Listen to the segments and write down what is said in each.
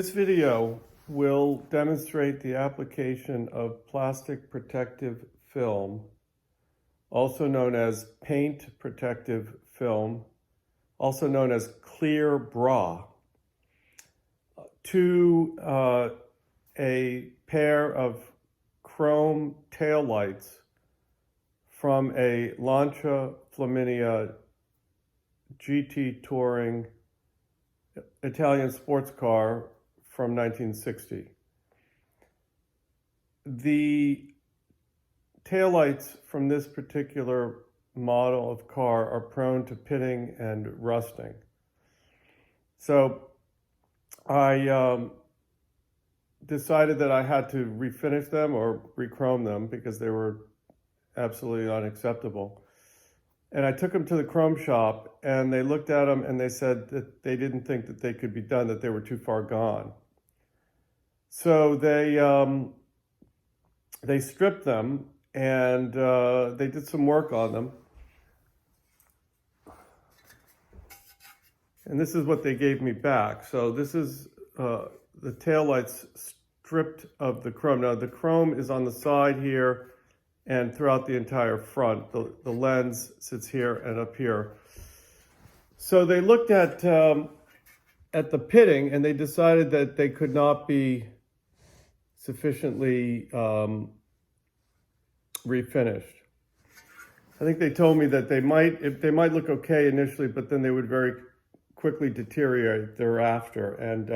This video will demonstrate the application of plastic protective film, also known as paint protective film, also known as clear bra, to a pair of chrome taillights from a Lancia Flaminia GT Touring Italian sports car from 1960. The taillights from this particular model of car are prone to pitting and rusting. So I decided that I had to refinish them or rechrome them because they were absolutely unacceptable. And I took them to the chrome shop and they looked at them and they said that they didn't think that they could be done, that they were too far gone. So they stripped them and they did some work on them. And this is what they gave me back. So this is the taillights stripped of the chrome. Now the chrome is on the side here and throughout the entire front. The lens sits here and up here. So they looked at the pitting and they decided that they could not be sufficiently refinished. I think they told me that they might look okay initially, but then they would very quickly deteriorate thereafter. And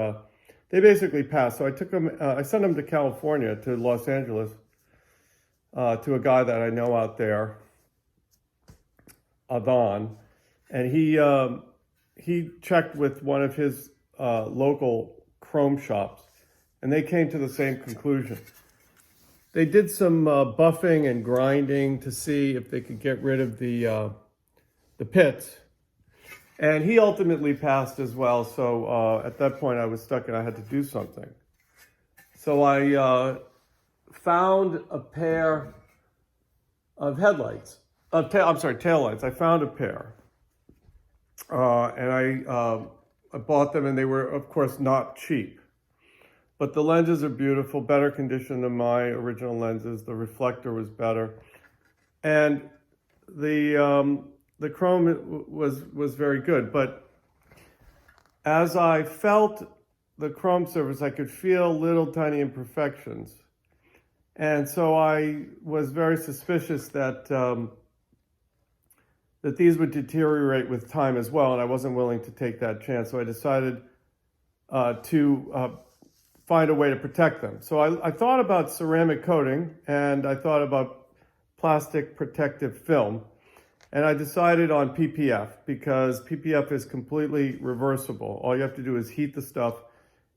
they basically passed. So I took them, I sent them to California, to Los Angeles, to a guy that I know out there, Adon, and he checked with one of his local chrome shops, and they came to the same conclusion. They did some buffing and grinding to see if they could get rid of the pits, and he ultimately passed as well. So at that point, I was stuck and I had to do something. So I found a pair of headlights, taillights. I found a pair, and I bought them, and they were, of course, not cheap. But the lenses are beautiful, better condition than my original lenses. The reflector was better, and the chrome was very good. But as I felt the chrome surface, I could feel little tiny imperfections. And so I was very suspicious that that these would deteriorate with time as well, and I wasn't willing to take that chance. So I decided to find a way to protect them. So I thought about ceramic coating, and I thought about plastic protective film, and I decided on PPF because PPF is completely reversible. All you have to do is heat the stuff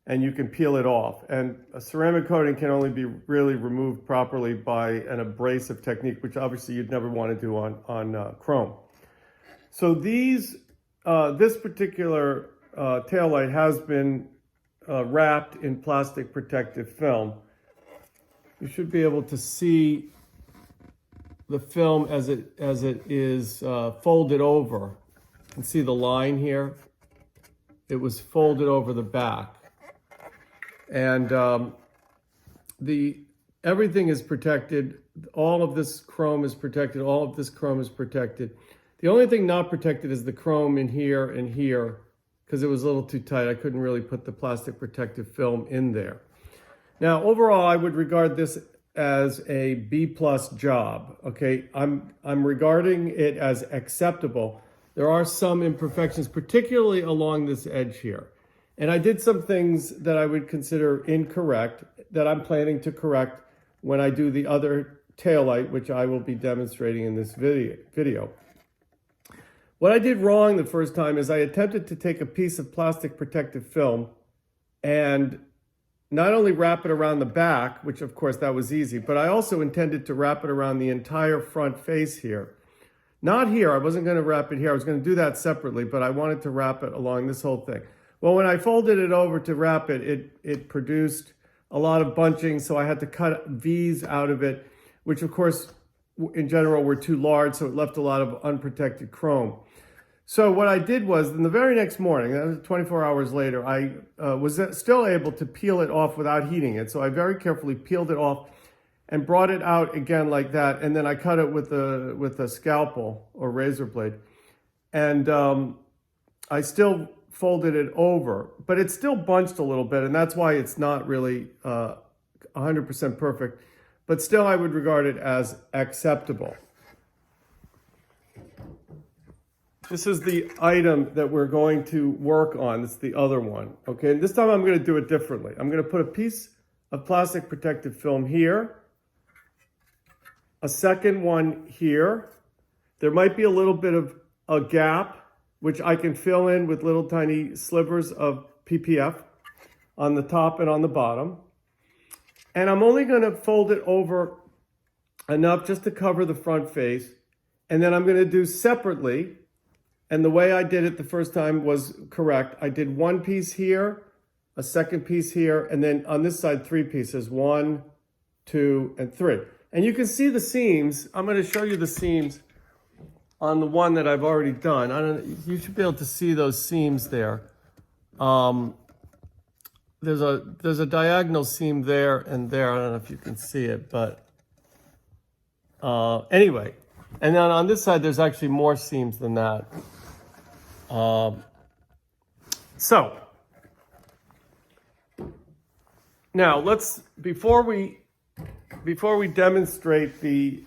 and you can peel it off. And a ceramic coating can only be really removed properly by an abrasive technique, which obviously you'd never want to do on chrome. So this particular taillight has been wrapped in plastic protective film. You should be able to see the film as it is folded over. You can see the line here. It was folded over the back. And everything is protected. All of this chrome is protected. All of this chrome is protected. The only thing not protected is the chrome in here and here, because it was a little too tight. I couldn't really put the plastic protective film in there. Now, overall, I would regard this as a B+ job. Okay, I'm regarding it as acceptable. There are some imperfections, particularly along this edge here. And I did some things that I would consider incorrect that I'm planning to correct when I do the other taillight, which I will be demonstrating in this video. What I did wrong the first time is I attempted to take a piece of plastic protective film and not only wrap it around the back, which of course that was easy, but I also intended to wrap it around the entire front face here. Not here, I wasn't going to wrap it here. I was going to do that separately, but I wanted to wrap it along this whole thing. Well, when I folded it over to wrap it, it produced a lot of bunching, so I had to cut V's out of it, which of course, in general, were too large, so it left a lot of unprotected chrome. So what I did was, in the very next morning, that was 24 hours later, I was still able to peel it off without heating it. So I very carefully peeled it off and brought it out again like that. And then I cut it with a scalpel or razor blade. And I still folded it over, but it's still bunched a little bit. And that's why it's not really 100% perfect. But still, I would regard it as acceptable. This is the item that we're going to work on. It's the other one, okay? And this time I'm going to do it differently. I'm going to put a piece of plastic protective film here, a second one here. There might be a little bit of a gap, which I can fill in with little tiny slivers of PPF on the top and on the bottom. And I'm only going to fold it over enough just to cover the front face. And then I'm going to do separately. And the way I did it the first time was correct. I did one piece here, a second piece here, and then on this side, 3 pieces, 1, 2, and 3. And you can see the seams. I'm going to show you the seams on the one that I've already done. You should be able to see those seams there. There's a diagonal seam there and there. I don't know if you can see it, but anyway. And then on this side, there's actually more seams than that. So now before we demonstrate the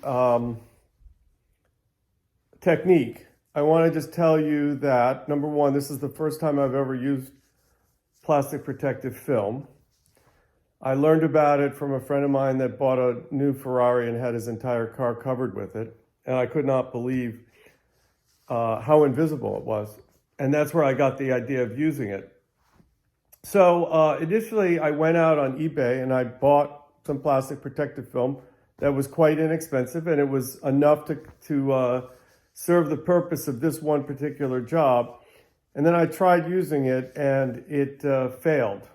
technique, I want to just tell you that, number one, this is the first time I've ever used plastic protective film. I learned about it from a friend of mine that bought a new Ferrari and had his entire car covered with it. And I could not believe how invisible it was. And that's where I got the idea of using it. So initially I went out on eBay and I bought some plastic protective film that was quite inexpensive, and it was enough to serve the purpose of this one particular job. And then I tried using it and it failed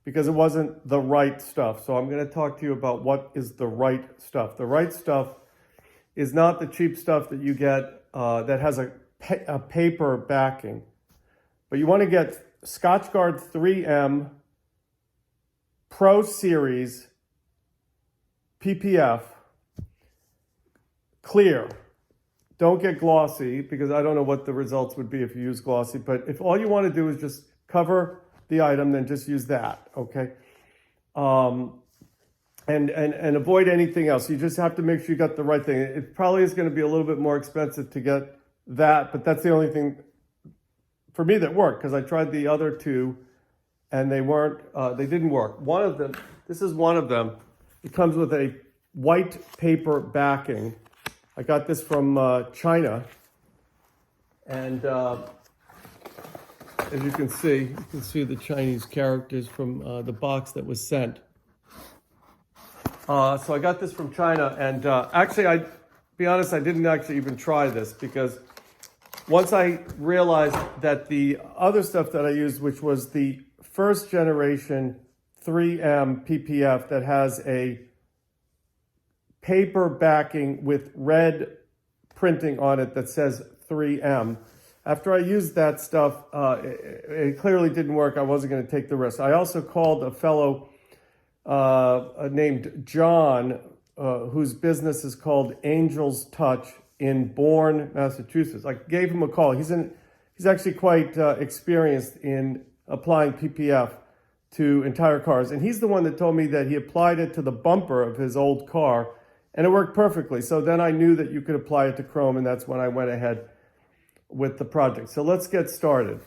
because it wasn't the right stuff. So I'm going to talk to you about what is the right stuff. The right stuff is not the cheap stuff that you get that has a paper backing. But you want to get Scotchgard 3M Pro Series PPF clear. Don't get glossy, because I don't know what the results would be if you use glossy. But if all you want to do is just cover the item, then just use that, okay? And avoid anything else. You just have to make sure you got the right thing. It probably is going to be a little bit more expensive to get that, but that's the only thing for me that worked, because I tried the other two and they didn't work. One of them, this is one of them. It comes with a white paper backing. I got this from China. And as you can see the Chinese characters from the box that was sent. So I got this from China, and actually, be honest, I didn't actually even try this, because once I realized that the other stuff that I used, which was the first generation 3M PPF that has a paper backing with red printing on it that says 3M, after I used that stuff, it clearly didn't work. I wasn't going to take the risk. I also called a fellow named John, whose business is called Angel's Touch in Bourne, Massachusetts. I gave him a call. He's actually quite experienced in applying PPF to entire cars. And he's the one that told me that he applied it to the bumper of his old car, and it worked perfectly. So then I knew that you could apply it to chrome, and that's when I went ahead with the project. So let's get started.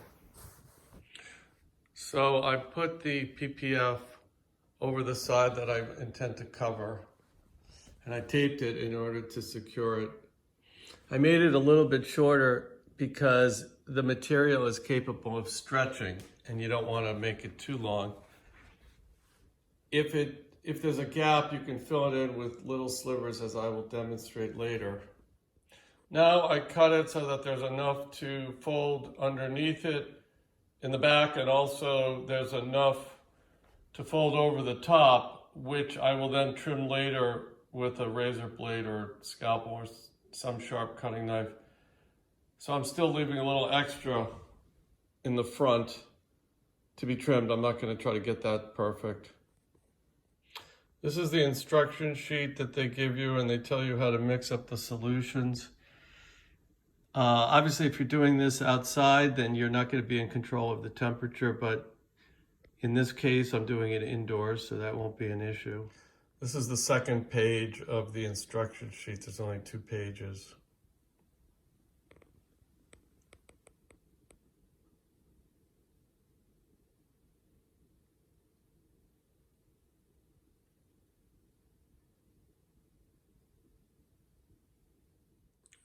So I put the PPF over the side that I intend to cover, and I taped it in order to secure it. I made it a little bit shorter because the material is capable of stretching, and you don't want to make it too long. If there's a gap, you can fill it in with little slivers, as I will demonstrate later. Now I cut it so that there's enough to fold underneath it in the back, and also there's enough to fold over the top, which I will then trim later with a razor blade or scalpel or some sharp cutting knife. So I'm still leaving a little extra in the front to be trimmed. I'm not going to try to get that perfect. This is the instruction sheet that they give you, and they tell you how to mix up the solutions. Obviously, if you're doing this outside, then you're not going to be in control of the temperature, but in this case, I'm doing it indoors, so that won't be an issue. This is the second page of the instruction sheet. There's only 2 pages.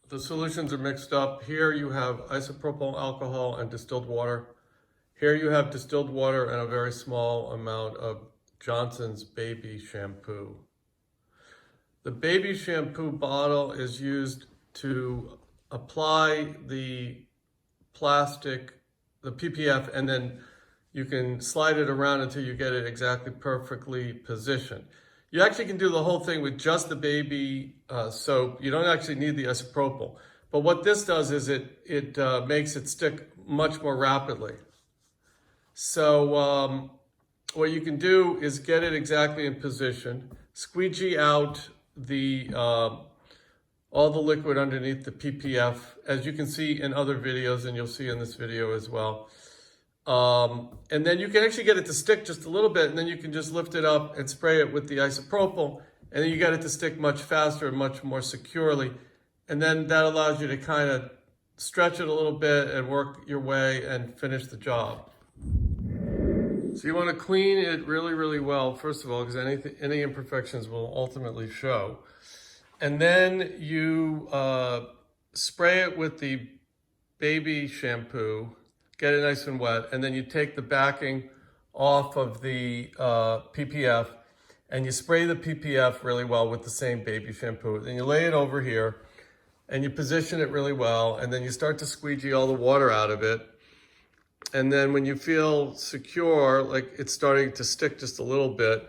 The solutions are mixed up. Here you have isopropyl alcohol and distilled water. Here you have distilled water and a very small amount of Johnson's baby shampoo. The baby shampoo bottle is used to apply the plastic, the PPF, and then you can slide it around until you get it exactly perfectly positioned. You actually can do the whole thing with just the baby soap. You don't actually need the isopropyl. But what this does is it makes it stick much more rapidly. So what you can do is get it exactly in position, squeegee out the all the liquid underneath the PPF, as you can see in other videos, and you'll see in this video as well. And then you can actually get it to stick just a little bit, and then you can just lift it up and spray it with the isopropyl, and then you get it to stick much faster and much more securely. And then that allows you to kind of stretch it a little bit and work your way and finish the job. So you want to clean it really, really well, first of all, because any imperfections will ultimately show. And then you spray it with the baby shampoo, get it nice and wet, and then you take the backing off of the PPF, and you spray the PPF really well with the same baby shampoo. Then you lay it over here, and you position it really well, and then you start to squeegee all the water out of it. And then when you feel secure, like it's starting to stick just a little bit,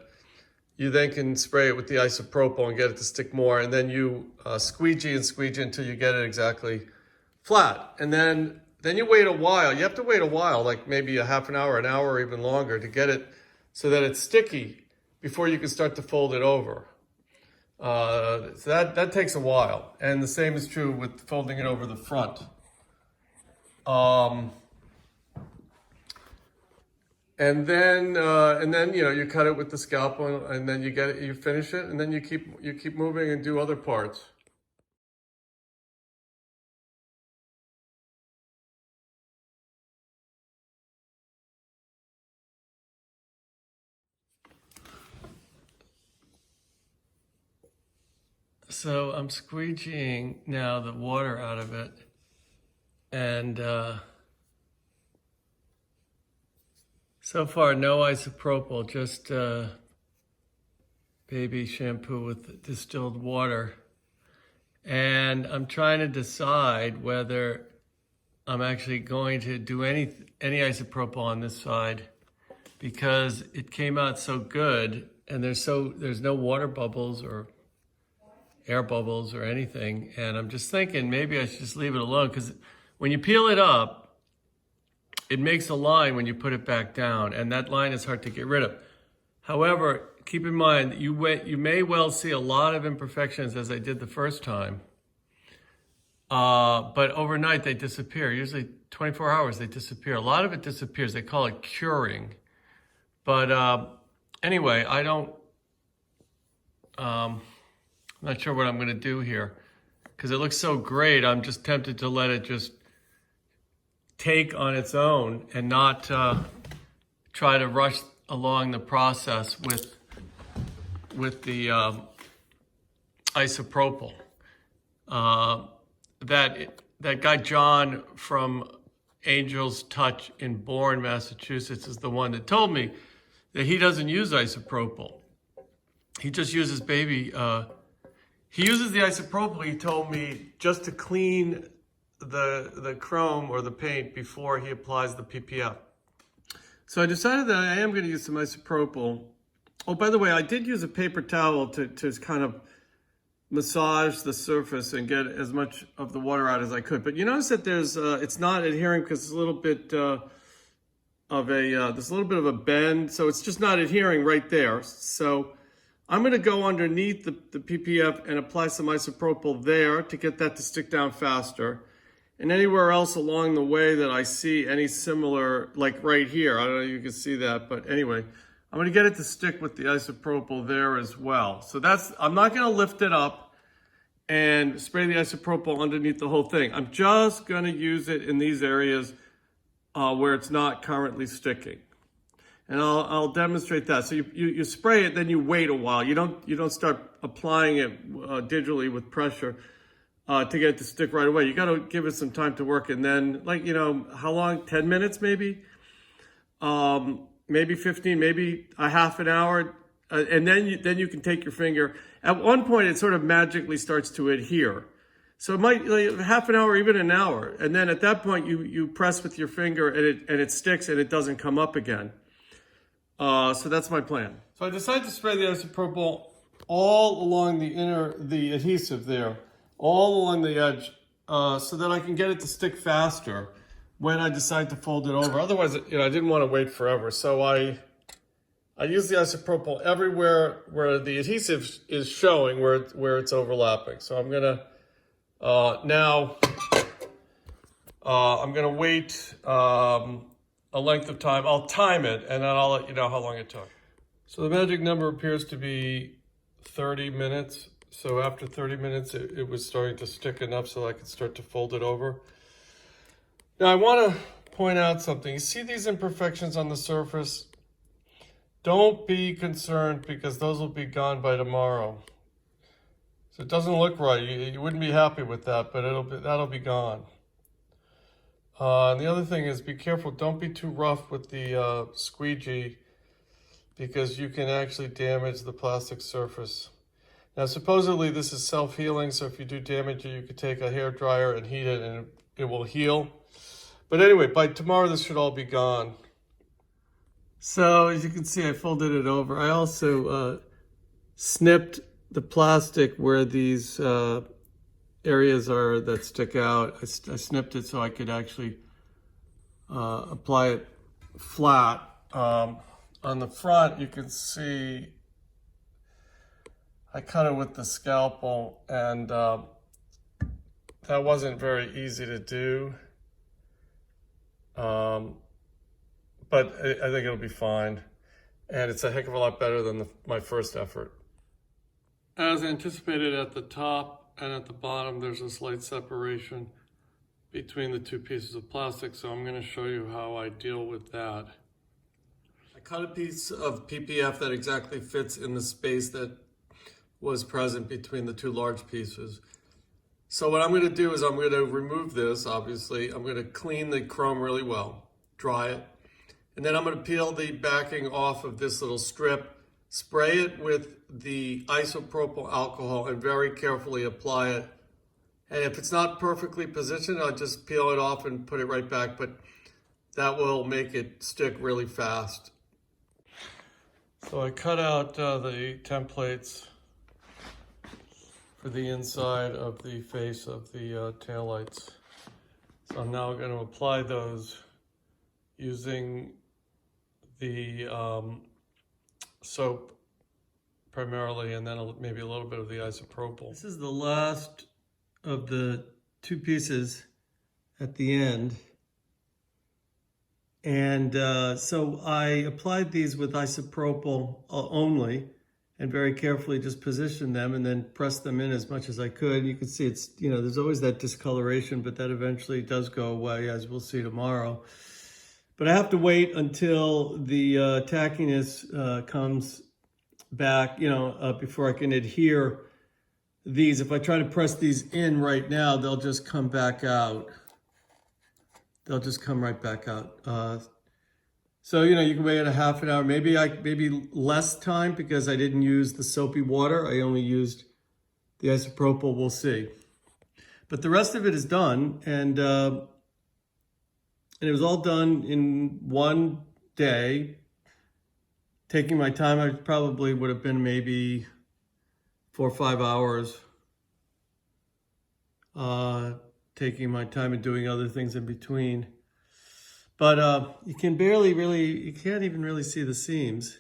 you then can spray it with the isopropyl and get it to stick more. And then you squeegee and squeegee until you get it exactly flat. And then you wait a while. You have to wait a while, like maybe a half an hour, or even longer, to get it so that it's sticky before you can start to fold it over. So that takes a while. And the same is true with folding it over the front. And then you know, you cut it with the scalpel, and then you get it, you finish it, and then you keep moving and do other parts. So I'm squeegeeing now the water out of it, and so far no isopropyl, just baby shampoo with distilled water. And I'm trying to decide whether I'm actually going to do any isopropyl on this side, because it came out so good, and there's no water bubbles or air bubbles or anything. And I'm just thinking maybe I should just leave it alone, because when you peel it up, it makes a line when you put it back down, and that line is hard to get rid of. However, keep in mind that you may well see a lot of imperfections as I did the first time, but overnight they disappear. Usually 24 hours they disappear. A lot of it disappears. They call it curing. But anyway, I'm not sure what I'm going to do here, because it looks so great. I'm just tempted to let it just take on its own and not try to rush along the process with the isopropyl. That guy John from Angel's Touch in Bourne, Massachusetts, is the one that told me that he doesn't use isopropyl. He just uses baby. He uses the isopropyl, he told me, just to clean the chrome or the paint before he applies the PPF. So I decided that I am going to use some isopropyl. Oh, by the way, I did use a paper towel to kind of massage the surface and get as much of the water out as I could. But you notice that there's it's not adhering because it's a little bit there's a little bit of a bend, so it's just not adhering right there. So I'm going to go underneath the PPF and apply some isopropyl there to get that to stick down faster. And anywhere else along the way that I see any similar, like right here, I don't know if you can see that, but anyway, I'm going to get it to stick with the isopropyl there as well. So I'm not going to lift it up and spray the isopropyl underneath the whole thing. I'm just going to use it in these areas where it's not currently sticking. And I'll demonstrate that. So you spray it, then you wait a while. You don't start applying it digitally with pressure to get it to stick right away. You got to give it some time to work, and then, like, how long? 10 minutes maybe, maybe 15, maybe a half an hour, and then you can take your finger. At one point, it sort of magically starts to adhere. So it might, like, half an hour, even an hour, and then at that point you press with your finger and it sticks and it doesn't come up again. So that's my plan. So I decided to spray the isopropyl all along the adhesive there, all along the edge, so that I can get it to stick faster when I decide to fold it over. Otherwise, I didn't want to wait forever. So I use the isopropyl everywhere where the adhesive is showing, where it's overlapping. So I'm gonna now I'm gonna wait a length of time. I'll time it, and then I'll let you know how long it took. So the magic number appears to be 30 minutes. So after 30 minutes, it was starting to stick enough so I could start to fold it over. Now I want to point out something. You see these imperfections on the surface? Don't be concerned, because those will be gone by tomorrow. So it doesn't look right. You wouldn't be happy with that, but that'll be gone. And the other thing is, be careful. Don't be too rough with the squeegee, because you can actually damage the plastic surface. Now, supposedly this is self-healing, so if you do damage it, you could take a hair dryer and heat it, and it will heal. But anyway, by tomorrow this should all be gone. So as you can see, I folded it over. I also snipped the plastic where these areas are that stick out. I snipped it so I could actually apply it flat. On the front, you can see I cut it with the scalpel, and that wasn't very easy to do. But I think it'll be fine. And it's a heck of a lot better than my first effort. As anticipated, at the top and at the bottom, there's a slight separation between the two pieces of plastic. So I'm going to show you how I deal with that. I cut a piece of PPF that exactly fits in the space that was present between the two large pieces. So what I'm going to do is I'm going to remove this, obviously. I'm going to clean the chrome really well, dry it, and then I'm going to peel the backing off of this little strip, spray it with the isopropyl alcohol, and very carefully apply it. And if it's not perfectly positioned, I'll just peel it off and put it right back, but that will make it stick really fast. So I cut out the templates for the inside of the face of the taillights. So I'm now going to apply those using the soap primarily, and then maybe a little bit of the isopropyl. This is the last of the two pieces at the end. And so I applied these with isopropyl only, and very carefully just positioned them and then pressed them in as much as I could. You can see it's, there's always that discoloration, but that eventually does go away, as we'll see tomorrow. But I have to wait until the tackiness comes back, before I can adhere these. If I try to press these in right now, they'll just come back out. They'll just come right back out. So, you can wait a half an hour, maybe less time, because I didn't use the soapy water. I only used the isopropyl, we'll see. But the rest of it is done, and it was all done in one day. Taking my time, I probably would have been maybe 4 or 5 hours. taking my time and doing other things in between. But you can't even really see the seams.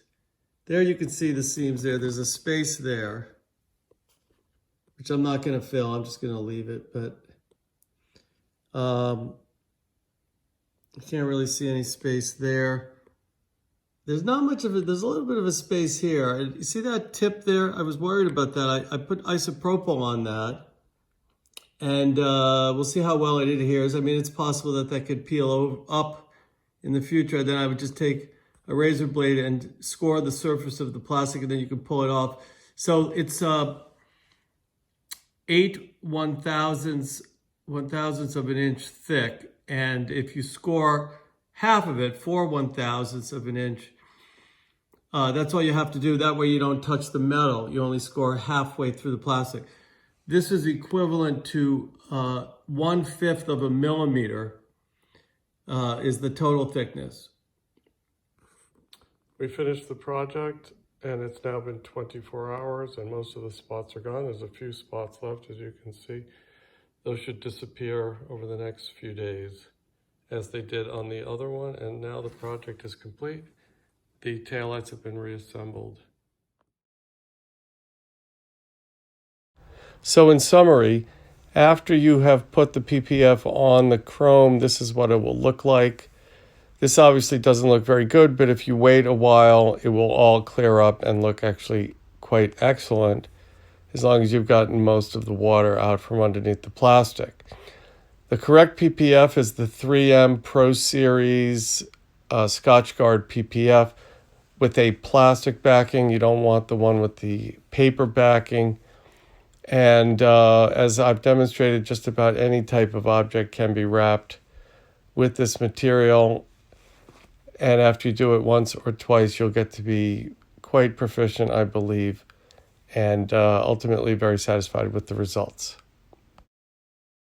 There you can see the seams there. There's a space there, which I'm not going to fill. I'm just going to leave it. But you can't really see any space there. There's not much of it. There's a little bit of a space here. You see that tip there? I was worried about that. I put isopropyl on that. And we'll see how well it adheres. I mean, it's possible that could peel up in the future. Then I would just take a razor blade and score the surface of the plastic, and then you can pull it off. So it's 8 1,000ths of an inch thick. And if you score half of it, 4 1,000ths of an inch, that's all you have to do. That way you don't touch the metal. You only score halfway through the plastic. This is equivalent to 1/5 of a millimeter is the total thickness. We finished the project and it's now been 24 hours and most of the spots are gone. There's a few spots left, as you can see. Those should disappear over the next few days as they did on the other one. And now the project is complete. The taillights have been reassembled. So in summary, after you have put the PPF on the chrome, this is what it will look like. This obviously doesn't look very good, but if you wait a while, it will all clear up and look actually quite excellent, as long as you've gotten most of the water out from underneath the plastic. The correct PPF is the 3M Pro Series Scotchgard PPF with a plastic backing. You don't want the one with the paper backing. And as I've demonstrated, just about any type of object can be wrapped with this material. And after you do it once or twice, you'll get to be quite proficient, I believe, and ultimately very satisfied with the results.